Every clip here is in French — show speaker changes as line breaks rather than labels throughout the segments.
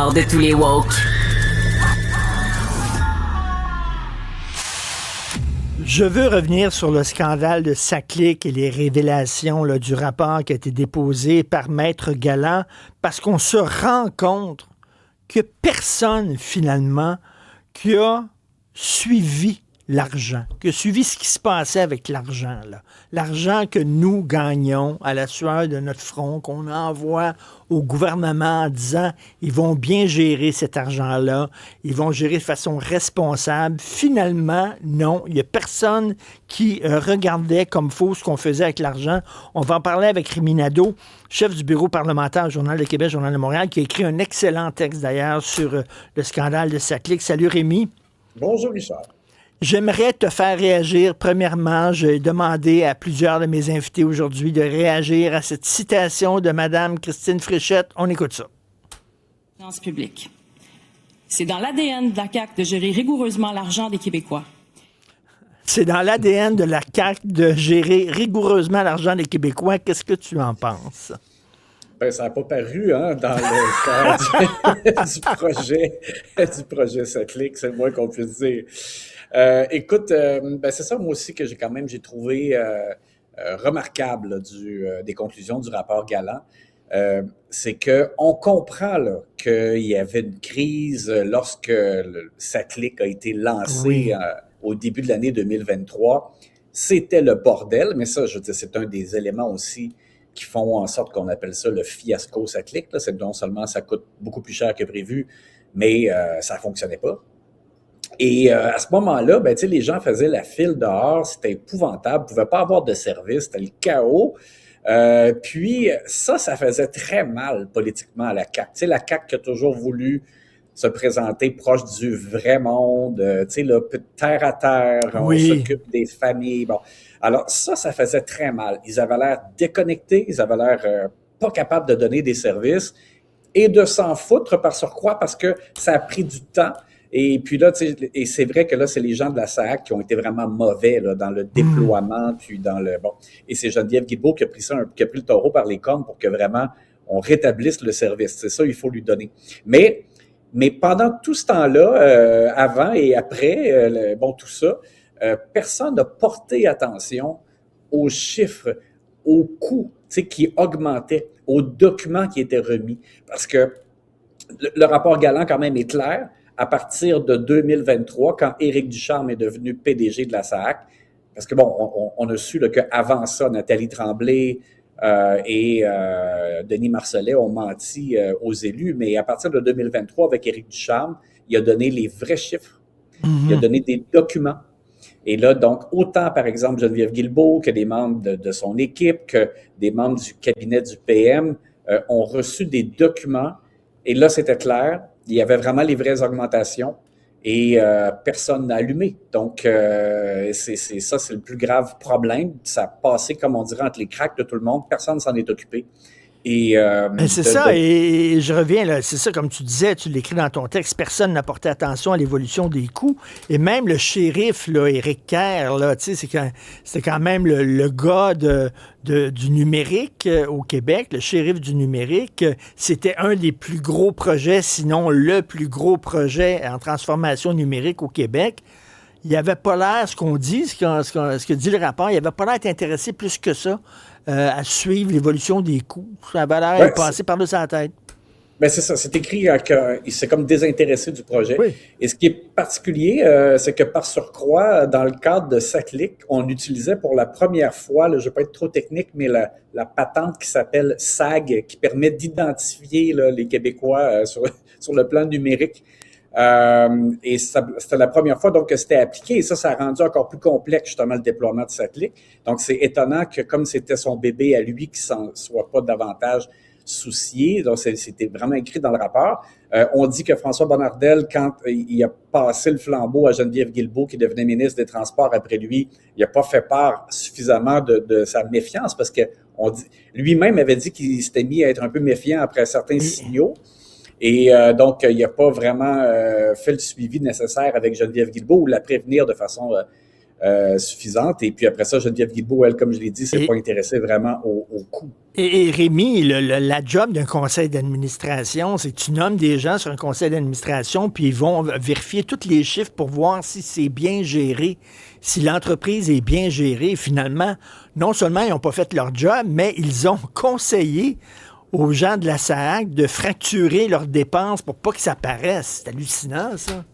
De tous les woke.
Je veux revenir sur le scandale de Saclic et les révélations là, du rapport qui a été déposé par Maître Galland, parce qu'on se rend compte que personne, finalement, qui a suivi l'argent, qui a suivi ce qui se passait avec l'argent, là. L'argent que nous gagnons à la sueur de notre front, qu'on envoie au gouvernement en disant ils vont bien gérer cet argent-là, ils vont gérer de façon responsable. Finalement, non, il n'y a personne qui regardait comme faux ce qu'on faisait avec l'argent. On va en parler avec Rémi Nadeau, chef du bureau parlementaire au Journal de Québec, Journal de Montréal, qui a écrit un excellent texte d'ailleurs sur le scandale de Saclic. Salut Rémi.
Bonjour Richard.
J'aimerais te faire réagir. Premièrement, j'ai demandé à plusieurs de mes invités aujourd'hui de réagir à cette citation de Mme Christine Fréchette. On écoute ça.
Finance publique. C'est dans l'ADN de la CAQ de gérer rigoureusement l'argent des Québécois.
C'est dans l'ADN de la CAQ de gérer rigoureusement l'argent des Québécois. Qu'est-ce que tu en penses?
Ben, ça n'a pas paru dans le cadre du projet Saclic, c'est le moins qu'on puisse dire. Écoute, c'est ça moi aussi que j'ai trouvé remarquable là, des conclusions du rapport Galland. C'est qu'on comprend là, qu'il y avait une crise lorsque le Saclic a été lancé
oui.
Au début de l'année 2023. C'était le bordel, mais ça, je veux dire, c'est un des éléments aussi qui font en sorte qu'on appelle ça le fiasco Saclic. Là. C'est non seulement ça coûte beaucoup plus cher que prévu, mais ça ne fonctionnait pas. Et à ce moment-là, les gens faisaient la file dehors, c'était épouvantable, ils ne pouvaient pas avoir de service, c'était le chaos. Puis ça faisait très mal politiquement à la CAQ. Tu sais, la CAQ qui a toujours voulu se présenter proche du vrai monde, là, terre à terre,
oui.
On s'occupe des familles. Bon. Alors ça faisait très mal. Ils avaient l'air déconnectés, ils avaient l'air pas capables de donner des services et de s'en foutre par surcroît parce que ça a pris du temps. Et puis là, et c'est vrai que là, c'est les gens de la SAC qui ont été vraiment mauvais là, dans le déploiement, puis dans le bon. Et c'est Geneviève Guilbeault qui a pris le taureau par les cornes pour que vraiment on rétablisse le service. C'est ça, il faut lui donner. Mais pendant tout ce temps-là, avant et après, tout ça, personne n'a porté attention aux chiffres, aux coûts, qui augmentaient, aux documents qui étaient remis, parce que le rapport Galland quand même est clair. À partir de 2023, quand Éric Ducharme est devenu PDG de la SAAC, parce que on a su qu'avant ça, Nathalie Tremblay et Denis Marcellet ont menti aux élus, mais à partir de 2023, avec Éric Ducharme, il a donné les vrais chiffres, il a donné des documents. Et là, donc, autant, par exemple, Geneviève Guilbeault que des membres de son équipe, que des membres du cabinet du PM ont reçu des documents. Et là, c'était clair. Il y avait vraiment les vraies augmentations et personne n'a allumé. Donc, c'est le plus grave problème. Ça a passé, comme on dirait, entre les cracks de tout le monde. Personne ne s'en est occupé. Et
c'est ça, et je reviens, là, c'est ça, comme tu disais, tu l'écris dans ton texte, personne n'a porté attention à l'évolution des coûts. Et même le shérif, là, Éric Kerr, là, c'était quand même le gars du numérique au Québec, le shérif du numérique. C'était un des plus gros projets, sinon le plus gros projet en transformation numérique au Québec. Il n'avait pas l'air, ce que dit le rapport, il n'avait pas l'air d'être intéressé plus que ça à suivre l'évolution des coûts. Ça avait l'air de passer par-dessus la tête.
Ben c'est ça, c'est écrit qu'il s'est comme désintéressé du projet.
Oui.
Et ce qui est particulier, c'est que par surcroît, dans le cadre de Saclic, on utilisait pour la première fois, là, je ne vais pas être trop technique, mais la patente qui s'appelle SAG, qui permet d'identifier là, les Québécois sur le plan numérique. Et c'était la première fois donc que c'était appliqué et ça a rendu encore plus complexe justement le déploiement de Saclic. Donc c'est étonnant que comme c'était son bébé à lui qui s'en soit pas davantage soucié, donc c'était vraiment écrit dans le rapport. On dit que François Bonnardel, quand il a passé le flambeau à Geneviève Guilbeault qui devenait ministre des Transports après lui, il n'a pas fait part suffisamment de sa méfiance parce que lui-même avait dit qu'il s'était mis à être un peu méfiant après certains signaux. Et donc, il n'a pas vraiment fait le suivi nécessaire avec Geneviève Guilbeault ou la prévenir de façon suffisante. Et puis après ça, Geneviève Guilbeault, elle, comme je l'ai dit, s'est
Et-
pas intéressée vraiment au coût.
Et Rémi, la job d'un conseil d'administration, c'est que tu nommes des gens sur un conseil d'administration, puis ils vont vérifier tous les chiffres pour voir si c'est bien géré, si l'entreprise est bien gérée. Finalement, non seulement ils n'ont pas fait leur job, mais ils ont conseillé aux gens de la SAAC de fracturer leurs dépenses pour pas que ça paraisse. C'est hallucinant, ça.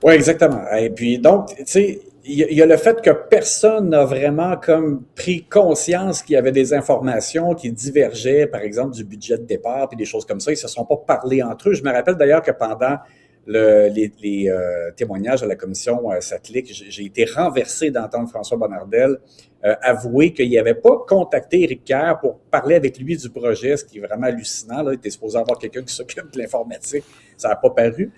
Oui, exactement. Et puis, donc, tu sais, il y a le fait que personne n'a vraiment comme pris conscience qu'il y avait des informations qui divergeaient, par exemple, du budget de départ puis des choses comme ça. Ils se sont pas parlé entre eux. Je me rappelle d'ailleurs que pendant les témoignages à la commission Satlic, j'ai été renversé d'entendre François Bonnardel avouer qu'il n'avait pas contacté Éric Kerr pour parler avec lui du projet, ce qui est vraiment hallucinant. Là. Il était supposé avoir quelqu'un qui s'occupe de l'informatique. Ça n'a pas paru.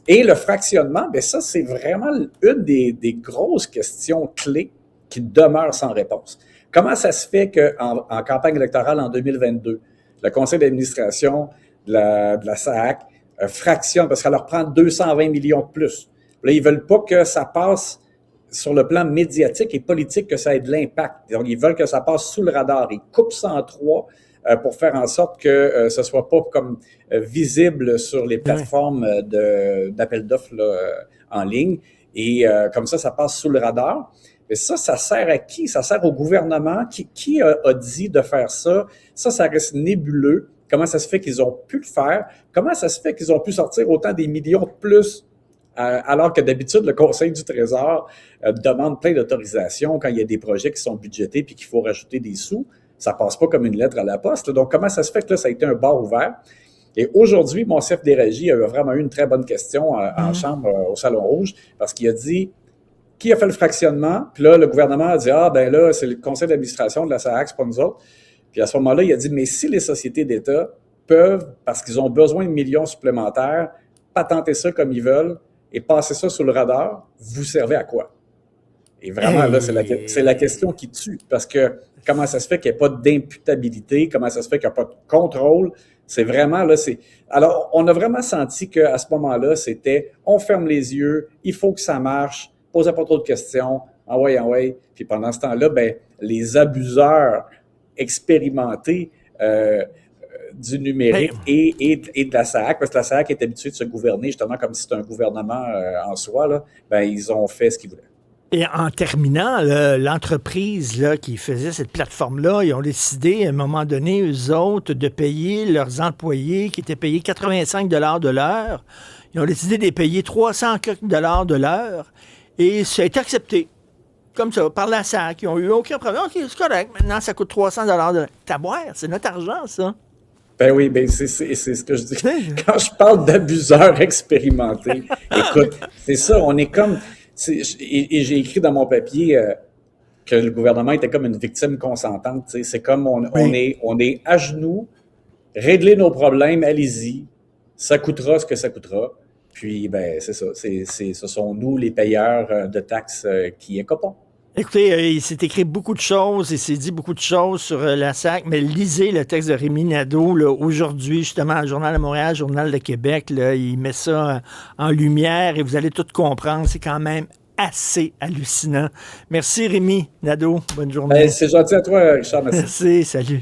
Et le fractionnement, bien ça, c'est vraiment une des grosses questions clés qui demeurent sans réponse. Comment ça se fait qu'en campagne électorale en 2022, le conseil d'administration de la SAAC fractionne, parce qu'elle leur prend 220 millions de plus. Là, ils veulent pas que ça passe sur le plan médiatique et politique, que ça ait de l'impact. Donc, ils veulent que ça passe sous le radar. Ils coupent ça en trois pour faire en sorte que ce soit pas comme visible sur les plateformes d'appel d'offres en ligne. Et comme ça passe sous le radar. Mais ça sert à qui? Ça sert au gouvernement. Qui a dit de faire ça? Ça reste nébuleux. Comment ça se fait qu'ils ont pu le faire? Comment ça se fait qu'ils ont pu sortir autant des millions de plus alors que d'habitude, le Conseil du Trésor demande plein d'autorisations quand il y a des projets qui sont budgétés puis qu'il faut rajouter des sous. Ça passe pas comme une lettre à la poste. Donc, comment ça se fait que là, ça a été un bar ouvert? Et aujourd'hui, mon chef des régies a vraiment eu une très bonne question en chambre au Salon Rouge parce qu'il a dit qui a fait le fractionnement? Puis là, le gouvernement a dit ben là, c'est le conseil d'administration de la SAAC, c'est pas nous autres. Puis à ce moment-là, il a dit mais si les sociétés d'État peuvent, parce qu'ils ont besoin de millions supplémentaires, patenter ça comme ils veulent et passer ça sous le radar, vous servez à quoi? Et vraiment, là, c'est la question qui tue. Parce que comment ça se fait qu'il n'y ait pas d'imputabilité? Comment ça se fait qu'il n'y a pas de contrôle? C'est vraiment, là, Alors, on a vraiment senti qu'à ce moment-là, c'était on ferme les yeux, il faut que ça marche, posez pas trop de questions, envoyez. Puis pendant ce temps-là, ben, les abuseurs expérimentés du numérique et de la SAAC, parce que la SAAC est habituée de se gouverner justement comme si c'était un gouvernement en soi, là, ben, ils ont fait ce qu'ils voulaient.
Et en terminant, l'entreprise là, qui faisait cette plateforme-là, ils ont décidé à un moment donné, eux autres, de payer leurs employés qui étaient payés 85 de l'heure. Ils ont décidé de les payer 300 $ de l'heure et ça a été accepté. Comme ça, par la SAC. Ils n'ont eu aucun problème. OK, c'est correct. Maintenant, ça coûte 300 $ de l'heure. T'as boire, c'est notre argent, ça.
Ben oui, ben c'est ce que je dis. Quand je parle d'abuseurs expérimentés, écoute, c'est ça, on est comme... Et j'ai écrit dans mon papier que le gouvernement était comme une victime consentante. C'est comme on est à genoux, régler nos problèmes, allez-y, ça coûtera ce que ça coûtera. Puis, ben, c'est ça. Ce sont nous, les payeurs de taxes, qui écopons.
Écoutez, il s'est écrit beaucoup de choses, il s'est dit beaucoup de choses sur la SAC, mais lisez le texte de Rémi Nadeau là, aujourd'hui, justement, au Journal de Montréal, Journal de Québec. Là, il met ça en lumière et vous allez tout comprendre. C'est quand même assez hallucinant. Merci Rémi Nadeau. Bonne journée.
C'est gentil à toi, Richard. Merci.
Merci, salut.